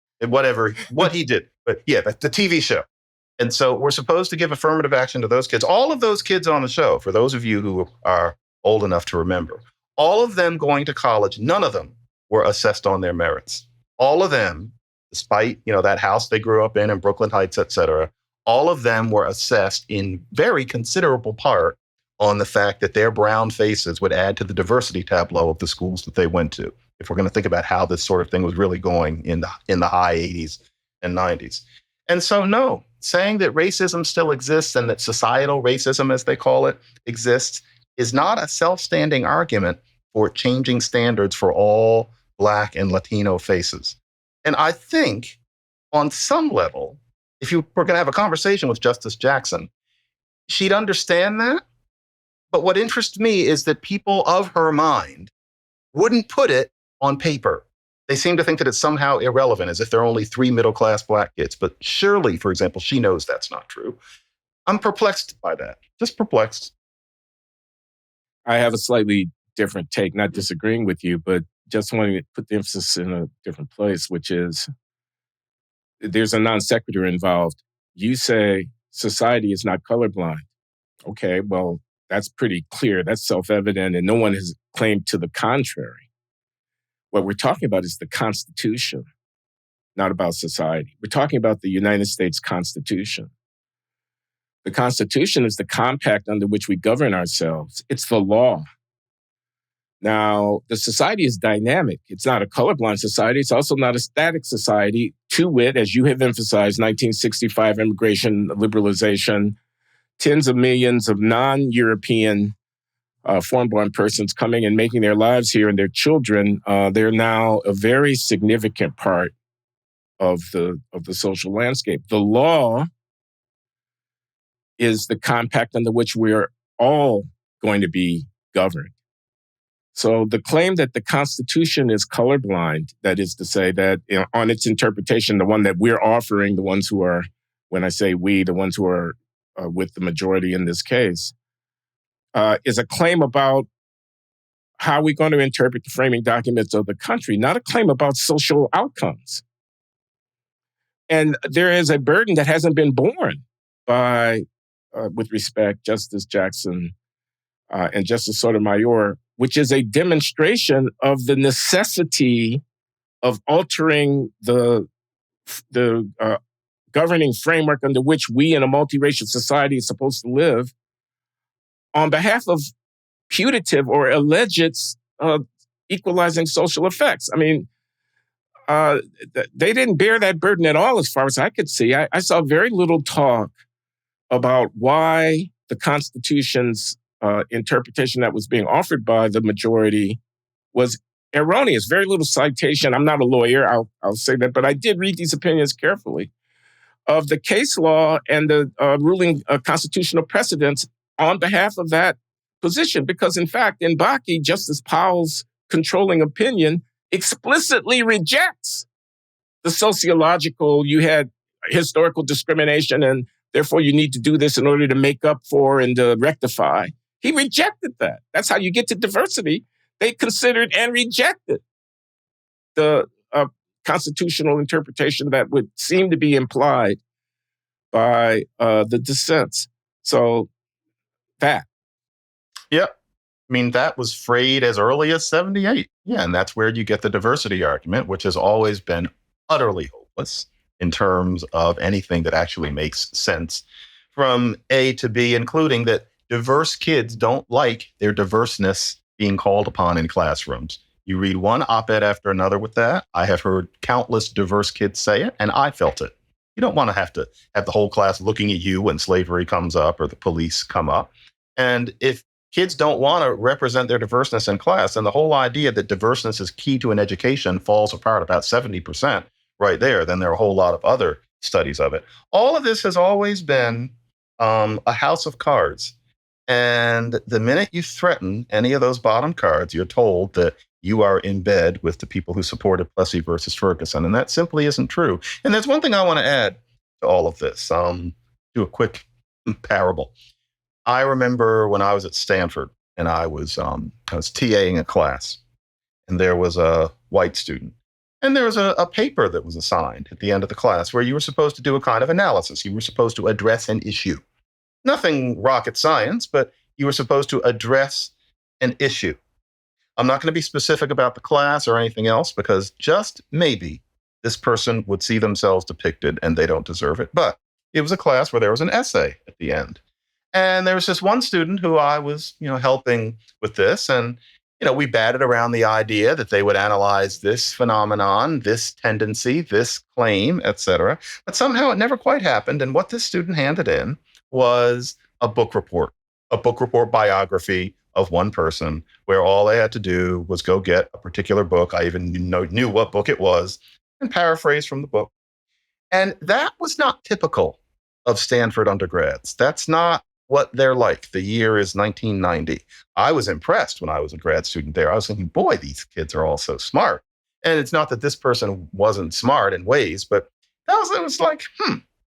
S2: what he did. But yeah, the TV show. And so we're supposed to give affirmative action to those kids. All of those kids on the show, for those of you who are old enough to remember, all of them going to college, none of them were assessed on their merits. All of them, despite, that house they grew up in Brooklyn Heights, et cetera, all of them were assessed in very considerable part on the fact that their brown faces would add to the diversity tableau of the schools that they went to. If we're going to think about how this sort of thing was really going in the high 80s and 90s. And so, no, saying that racism still exists and that societal racism, as they call it, exists is not a self-standing argument for changing standards for all Black and Latino faces. And I think on some level, if you were going to have a conversation with Justice Jackson, she'd understand that. But what interests me is that people of her mind wouldn't put it on paper. They seem to think that it's somehow irrelevant, as if there are only 3 middle-class Black kids. But surely, for example, she knows that's not true. I'm perplexed by that, just perplexed.
S1: I have a slightly different take, not disagreeing with you, but just wanting to put the emphasis in a different place, which is there's a non sequitur involved. You say society is not colorblind. Okay, well, that's pretty clear. That's self-evident, and no one has claimed to the contrary. What we're talking about is the Constitution, not about society. We're talking about the United States Constitution. The Constitution is the compact under which we govern ourselves. It's the law. Now, the society is dynamic. It's not a colorblind society. It's also not a static society. To wit, as you have emphasized, 1965 immigration liberalization, tens of millions of non-European foreign-born persons coming and making their lives here and their children, they're now a very significant part of the social landscape. The law is the compact under which we're all going to be governed. So the claim that the Constitution is colorblind, that is to say that on its interpretation, the one that we're offering, the ones who are, when I say we, the ones who are with the majority in this case, is a claim about how we're going to interpret the framing documents of the country, not a claim about social outcomes. And there is a burden that hasn't been borne by, with respect, Justice Jackson and Justice Sotomayor, which is a demonstration of the necessity of altering the governing framework under which we in a multiracial society is supposed to live on behalf of putative or alleged equalizing social effects. I mean, they didn't bear that burden at all as far as I could see. I saw very little talk about why the Constitution's interpretation that was being offered by the majority was erroneous. Very little citation. I'm not a lawyer, I'll say that, but I did read these opinions carefully of the case law and the ruling constitutional precedents on behalf of that position. Because in fact, in Bakke, Justice Powell's controlling opinion explicitly rejects the sociological, you had historical discrimination and therefore you need to do this in order to make up for and to rectify. He rejected that. That's how you get to diversity. They considered and rejected the constitutional interpretation that would seem to be implied by the dissents. So that.
S2: Yep. I mean, that was frayed as early as 78. Yeah, and that's where you get the diversity argument, which has always been utterly hopeless in terms of anything that actually makes sense from A to B, including that diverse kids don't like their diverseness being called upon in classrooms. You read one op-ed after another with that. I have heard countless diverse kids say it, and I felt it. You don't want to have the whole class looking at you when slavery comes up or the police come up. And if kids don't want to represent their diverseness in class, and the whole idea that diverseness is key to an education falls apart about 70% right there, then there are a whole lot of other studies of it. All of this has always been a house of cards. And the minute you threaten any of those bottom cards, you're told that you are in bed with the people who supported Plessy versus Ferguson. And that simply isn't true. And there's one thing I want to add to all of this. Do a quick parable. I remember when I was at Stanford and I was TAing a class, and there was a white student. And there was a paper that was assigned at the end of the class where you were supposed to do a kind of analysis. You were supposed to address an issue. Nothing rocket science, but you were supposed to address an issue. I'm not going to be specific about the class or anything else because just maybe this person would see themselves depicted and they don't deserve it. But it was a class where there was an essay at the end. And there was this one student who I was, helping with this. And, we batted around the idea that they would analyze this phenomenon, this tendency, this claim, et cetera. But somehow it never quite happened. And what this student handed in was a book report biography of one person where all they had to do was go get a particular book. I even knew what book it was and paraphrase from the book. And that was not typical of Stanford undergrads. That's not what they're like. The year is 1990. I was impressed when I was a grad student there. I was thinking, boy, these kids are all so smart. And it's not that this person wasn't smart in ways, but it was like,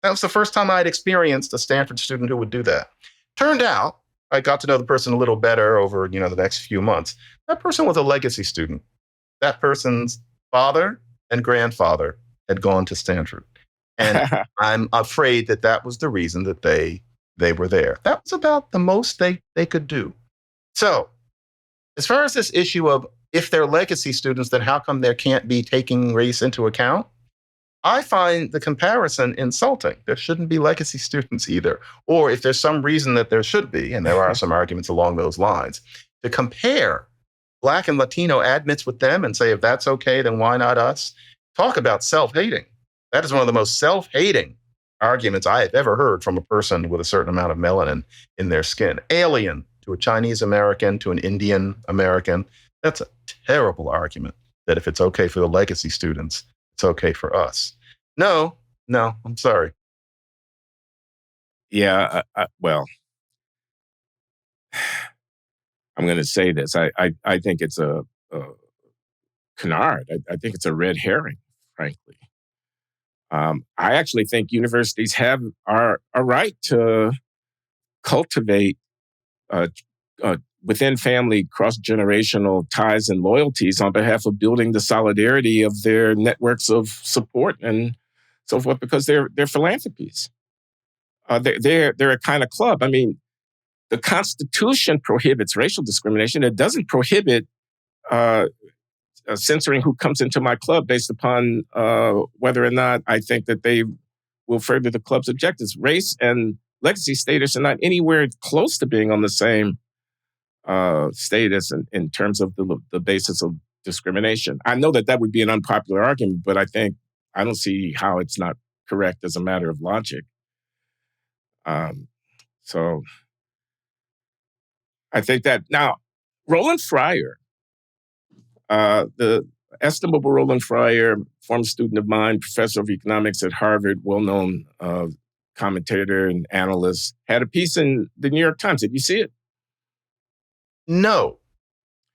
S2: that was the first time I'd experienced a Stanford student who would do that. Turned out, I got to know the person a little better over, the next few months. That person was a legacy student. That person's father and grandfather had gone to Stanford. And I'm afraid that was the reason that they were there. That was about the most they could do. So as far as this issue of if they're legacy students, then how come there can't be taking race into account? I find the comparison insulting. There shouldn't be legacy students either. Or if there's some reason that there should be, and there are some arguments along those lines, to compare Black and Latino admits with them and say, if that's okay, then why not us? Talk about self-hating. That is one of the most self-hating arguments I have ever heard from a person with a certain amount of melanin in their skin. Alien to a Chinese American, to an Indian American. That's a terrible argument that if it's okay for the legacy students, it's okay for us. No, I'm sorry.
S1: Yeah, well, I'm going to say this. I think it's a canard. I think it's a red herring, frankly. I actually think universities have a right to cultivate within family cross-generational ties and loyalties on behalf of building the solidarity of their networks of support and so forth, because they're philanthropies. They're a kind of club. I mean, the Constitution prohibits racial discrimination. It doesn't prohibit censoring who comes into my club based upon whether or not I think that they will further the club's objectives. Race and legacy status are not anywhere close to being on the same status in terms of the basis of discrimination. I know that would be an unpopular argument, but I don't see how it's not correct as a matter of logic. So I think that now Roland Fryer, the estimable Roland Fryer, former student of mine, professor of economics at Harvard, well-known commentator and analyst, had a piece in the New York Times. Did you see it?
S2: No,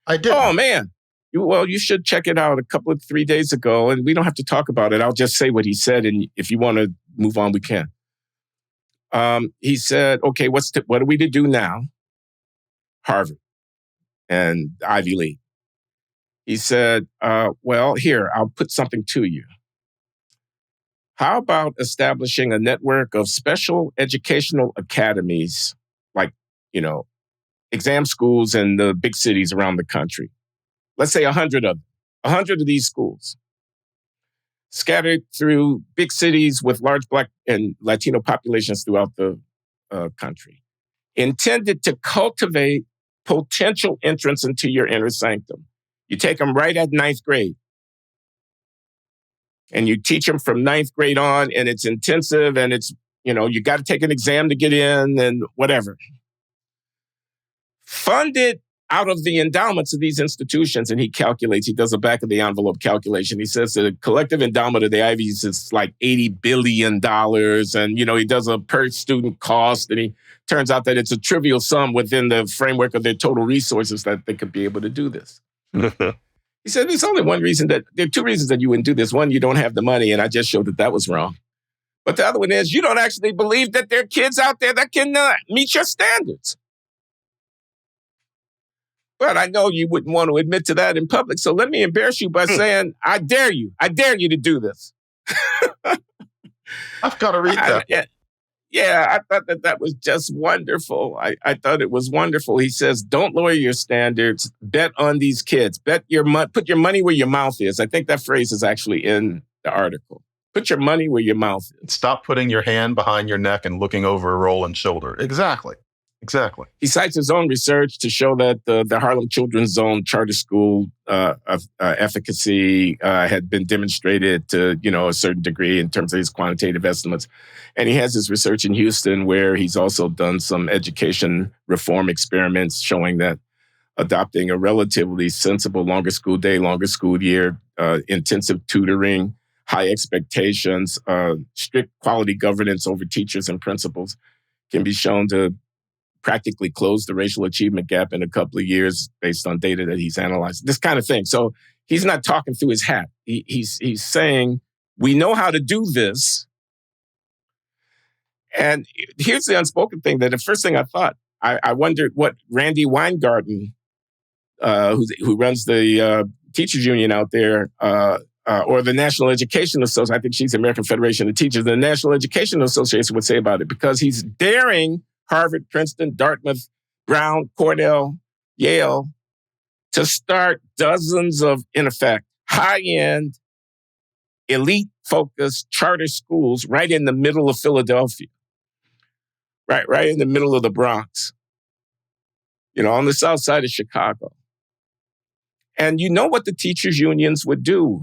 S2: I didn't.
S1: Oh, man. You should check it out 3 days ago, and we don't have to talk about it. I'll just say what he said, and if you want to move on, we can. He said, okay, what are we to do now? Harvard and Ivy League. He said, here, I'll put something to you. How about establishing a network of special educational academies, like, exam schools in the big cities around the country? Let's say 100 of them, 100 of these schools scattered through big cities with large Black and Latino populations throughout the country, intended to cultivate potential entrance into your inner sanctum. You take them right at 9th grade. And you teach them from 9th grade on, and it's intensive, and it's, you got to take an exam to get in and whatever. Funded out of the endowments of these institutions, and he does a back of the envelope calculation. He says the collective endowment of the Ivies is like $80 billion. And, he does a per student cost, and he turns out that it's a trivial sum within the framework of their total resources that they could be able to do this. He said, there's only one reason there are two reasons that you wouldn't do this. One, you don't have the money, and I just showed that was wrong. But the other one is you don't actually believe that there are kids out there that can meet your standards. But I know you wouldn't want to admit to that in public. So let me embarrass you by saying, I dare you to do this.
S2: I've got to read that.
S1: I thought that was just wonderful. I thought it was wonderful. He says, don't lower your standards. Bet on these kids. Put your money where your mouth is. I think that phrase is actually in the article. Put your money where your mouth is.
S2: Stop putting your hand behind your neck and looking over Roland's shoulder. Exactly. He cites his own research to show that the Harlem Children's Zone charter school efficacy had been demonstrated to, a certain degree in terms of his quantitative estimates. And he has his research in Houston where he's also done some education reform experiments showing that adopting a relatively sensible longer school day, longer school year, intensive tutoring, high expectations, strict quality governance over teachers and principals can be shown to practically close the racial achievement gap in a couple of years based on data that he's analyzed, this kind of thing. So he's not talking through his hat. He's saying, we know how to do this. And here's the unspoken thing that the first thing I thought, I wondered what Randy Weingarten, who runs the teachers union out there, or the National Education Association, I think she's the American Federation of Teachers, the National Education Association would say about it, because he's daring Harvard, Princeton, Dartmouth, Brown, Cornell, Yale to start dozens of, in effect, high-end, elite-focused charter schools right in the middle of Philadelphia, right in the middle of the Bronx, on the south side of Chicago. And you know what the teachers' unions would do?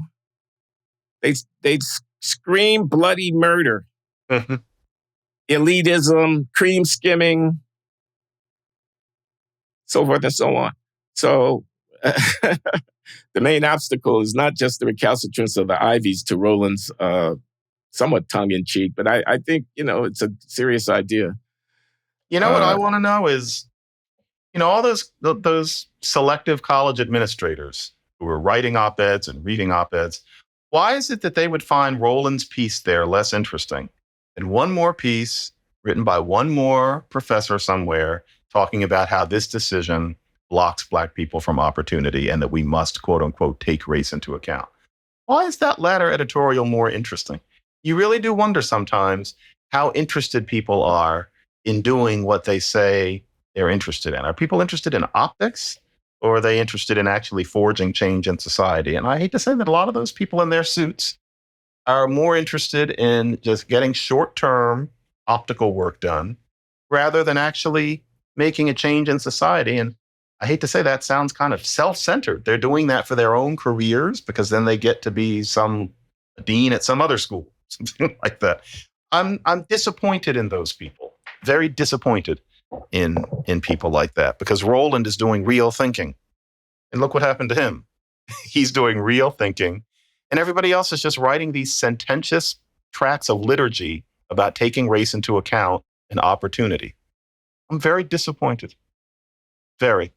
S2: They'd scream bloody murder. Mm-hmm. Elitism, cream skimming, so forth and so on. So the main obstacle is not just the recalcitrance of the Ivies to Roland's somewhat tongue-in-cheek, but I think, it's a serious idea. What I want to know is, all those selective college administrators who are writing op-eds and reading op-eds, why is it that they would find Roland's piece there less interesting? And one more piece written by one more professor somewhere talking about how this decision blocks Black people from opportunity and that we must, quote unquote, take race into account. Why is that latter editorial more interesting? You really do wonder sometimes how interested people are in doing what they say they're interested in. Are people interested in optics, or are they interested in actually forging change in society? And I hate to say that a lot of those people in their suits are more interested in just getting short-term optical work done rather than actually making a change in society. And I hate to say that sounds kind of self-centered. They're doing that for their own careers because then they get to be some dean at some other school, something like that. I'm disappointed in those people, very disappointed in people like that, because Roland is doing real thinking. And look what happened to him. He's doing real thinking. And everybody else is just writing these sententious tracts of liturgy about taking race into account and opportunity. I'm very disappointed. Very.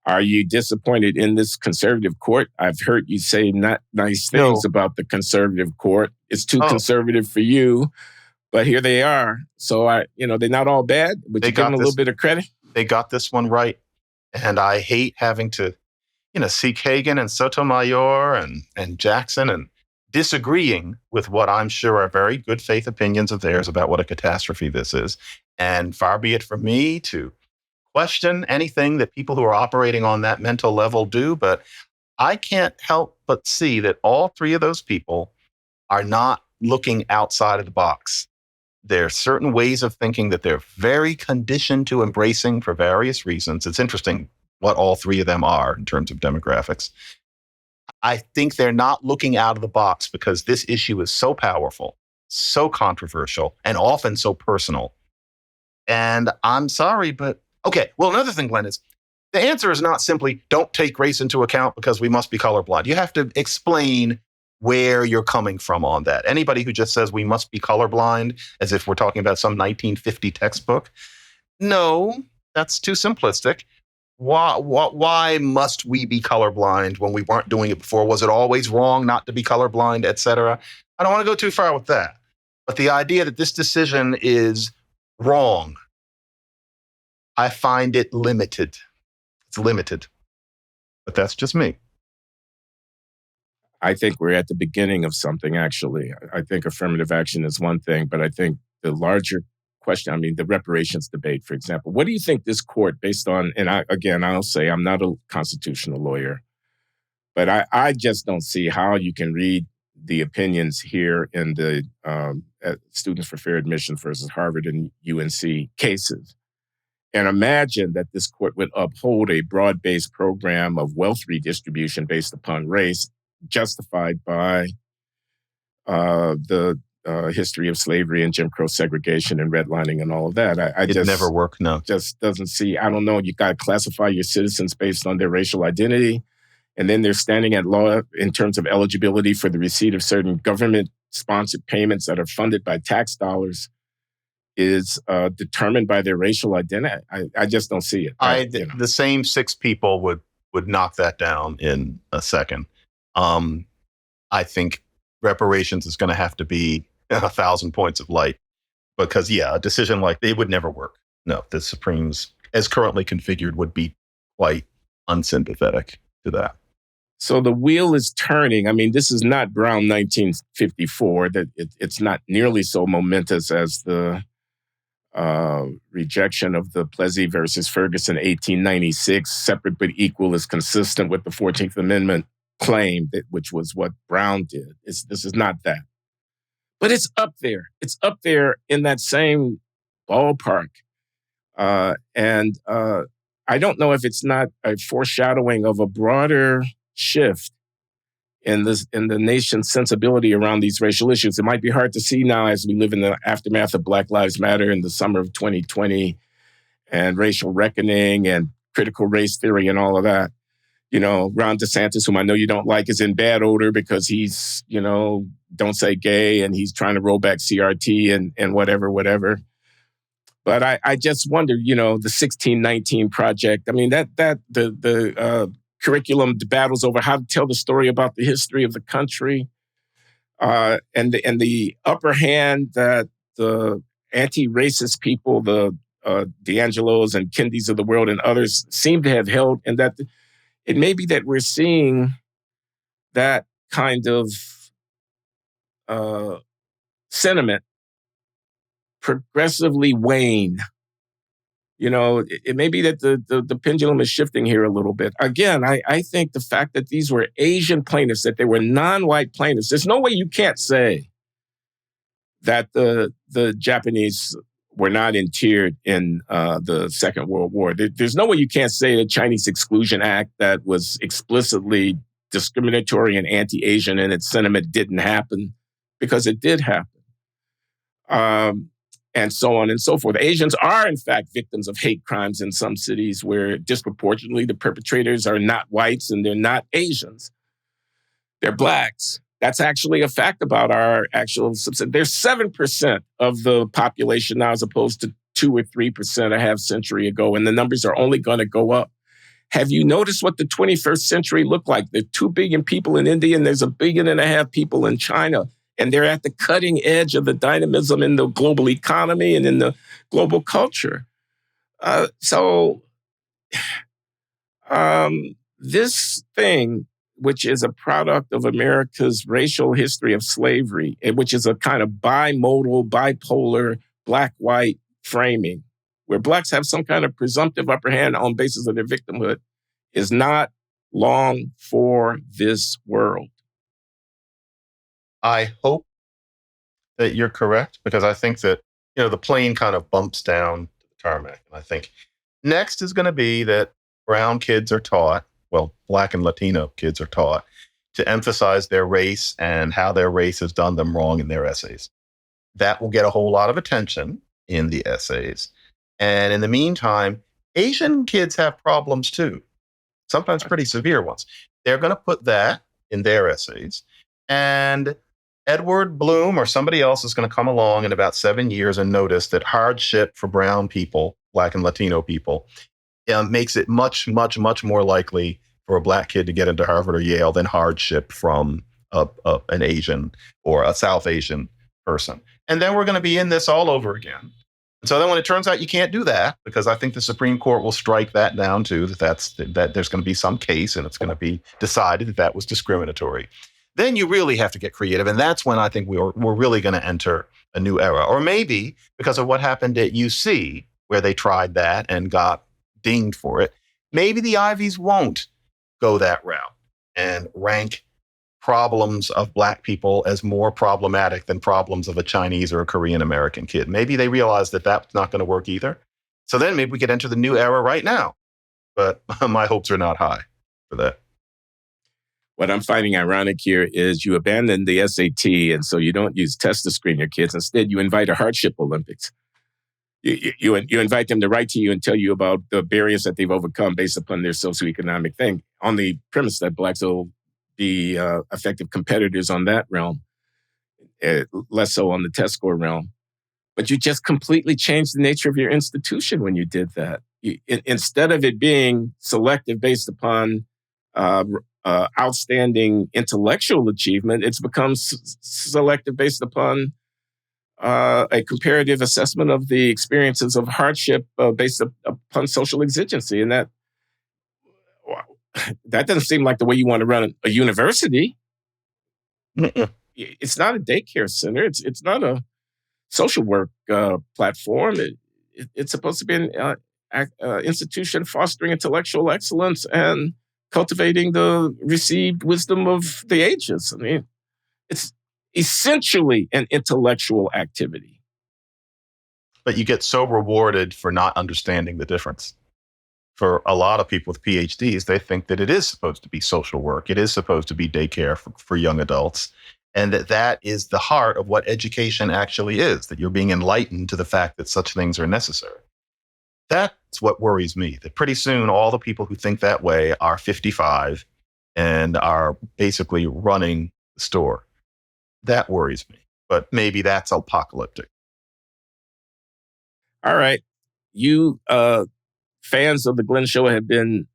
S1: Are you disappointed in this conservative court? I've heard you say not nice things about the conservative court. It's too conservative for you, but here they are. So they're not all bad. Would you give them a little bit of credit?
S2: They got this one right. And I hate having to see Kagan and Sotomayor and Jackson and disagreeing with what I'm sure are very good faith opinions of theirs about what a catastrophe this is. And far be it from me to question anything that people who are operating on that mental level do. But I can't help but see that all three of those people are not looking outside of the box. There are certain ways of thinking that they're very conditioned to embracing for various reasons. It's interesting what all three of them are in terms of demographics. I think they're not looking out of the box because this issue is so powerful, so controversial, and often so personal. And I'm sorry, but okay. Well, another thing, Glenn, is the answer is not simply don't take race into account because we must be colorblind. You have to explain where you're coming from on that. Anybody who just says we must be colorblind as if we're talking about some 1950 textbook, no, that's too simplistic. why must we be colorblind when we weren't doing it before? Was it always wrong not to be colorblind, et cetera? I don't want to go too far with that. But the idea that this decision is wrong, I find it limited. It's limited. But that's just me.
S1: I think we're at the beginning of something, actually. I think affirmative action is one thing, but I think the larger question, I mean, the reparations debate, for example, what do you think this court, based on, and I'll say I'm not a constitutional lawyer, but I just don't see how you can read the opinions here in the Students for Fair Admission versus Harvard and UNC cases and imagine that this court would uphold a broad-based program of wealth redistribution based upon race, justified by the history of slavery and Jim Crow segregation and redlining and all of that.
S2: It just never worked, no.
S1: Just doesn't see, I don't know, you got to classify your citizens based on their racial identity, and then they're standing at law in terms of eligibility for the receipt of certain government-sponsored payments that are funded by tax dollars is determined by their racial identity. I just don't see it.
S2: The same six people would knock that down in a second. I think reparations is going to have to be 1,000 points of light because, a decision like they would never work. No, the Supremes, as currently configured, would be quite unsympathetic to that.
S1: So the wheel is turning. I mean, this is not Brown 1954. That it's not nearly so momentous as the rejection of the Plessy versus Ferguson 1896. Separate but equal is consistent with the 14th Amendment claim, which was what Brown did. This is not that. But it's up there. It's up there in that same ballpark. And I don't know if it's not a foreshadowing of a broader shift in the nation's sensibility around these racial issues. It might be hard to see now as we live in the aftermath of Black Lives Matter in the summer of 2020 and racial reckoning and critical race theory and all of that. Ron DeSantis, whom I know you don't like, is in bad odor because he's, don't say gay and he's trying to roll back CRT and whatever. But I just wonder, the 1619 Project, I mean, the curriculum battles over how to tell the story about the history of the country and the upper hand that the anti-racist people, the D'Angelos and Kindys of the world and others seem to have held, and that it may be that we're seeing that kind of sentiment progressively wane. It may be that the pendulum is shifting here a little bit. Again, I think the fact that these were Asian plaintiffs, that they were non-white plaintiffs, there's no way you can't say that the Japanese were not interred in the Second World War. There's no way you can't say the Chinese Exclusion Act that was explicitly discriminatory and anti-Asian in its sentiment didn't happen, because it did happen. And so on and so forth. Asians are, in fact, victims of hate crimes in some cities where disproportionately the perpetrators are not whites and they're not Asians. They're blacks. That's actually a fact about our actual subset. There's 7% of the population now as opposed to 2 or 3% a half century ago, and the numbers are only going to go up. Have you noticed what the 21st century looked like? There are 2 billion people in India and there's 1.5 billion people in China. And they're at the cutting edge of the dynamism in the global economy and in the global culture. This thing, which is a product of America's racial history of slavery, which is a kind of bimodal, bipolar, black-white framing, where blacks have some kind of presumptive upper hand on basis of their victimhood, is not long for this world.
S2: I hope that you're correct, because I think that, the plane kind of bumps down to the tarmac. And I think next is going to be that brown kids are taught, Black and Latino kids are taught to emphasize their race and how their race has done them wrong in their essays. That will get a whole lot of attention in the essays. And in the meantime, Asian kids have problems too, sometimes pretty severe ones. They're going to put that in their essays. And Edward Bloom or somebody else is going to come along in about 7 years and notice that hardship for brown people, Black and Latino people, makes it much, much, much more likely for a black kid to get into Harvard or Yale than hardship from an Asian or a South Asian person. And then we're going to be in this all over again. So then when it turns out you can't do that, because I think the Supreme Court will strike that down too, that there's going to be some case and it's going to be decided that that was discriminatory, then you really have to get creative. And that's when I think we're really going to enter a new era. Or maybe because of what happened at UC, where they tried that and got dinged for it, maybe the Ivies won't go that route and rank problems of black people as more problematic than problems of a Chinese or a Korean American kid. Maybe they realize that that's not going to work either. So then maybe we could enter the new era right now. But my hopes are not high for that.
S1: What I'm finding ironic here is you abandon the SAT, and so you don't use tests to screen your kids. Instead, you invite a Hardship Olympics. You invite them to write to you and tell you about the barriers that they've overcome based upon their socioeconomic thing, on the premise that blacks will be effective competitors on that realm, less so on the test score realm. But you just completely changed the nature of your institution when you did that. Instead of it being selective based upon outstanding intellectual achievement, it's become selective based upon a comparative assessment of the experiences of hardship based upon social exigency. And that doesn't seem like the way you want to run a university.
S2: Mm-mm.
S1: It's not a daycare center. It's not a social work platform. It's supposed to be an institution fostering intellectual excellence and cultivating the received wisdom of the ages. I mean, it's essentially an intellectual activity.
S2: But you get so rewarded for not understanding the difference. For a lot of people with PhDs, they think that it is supposed to be social work. It is supposed to be daycare for young adults. And that is the heart of what education actually is, that you're being enlightened to the fact that such things are necessary. That's what worries me, that pretty soon all the people who think that way are 55 and are basically running the store. That worries me, but maybe that's apocalyptic.
S1: All right. You fans of The Glenn Show have been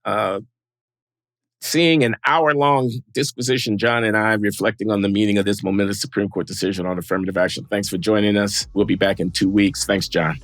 S1: seeing an hour-long disquisition, John and I, reflecting on the meaning of this momentous Supreme Court decision on affirmative action. Thanks for joining us. We'll be back in 2 weeks. Thanks, John.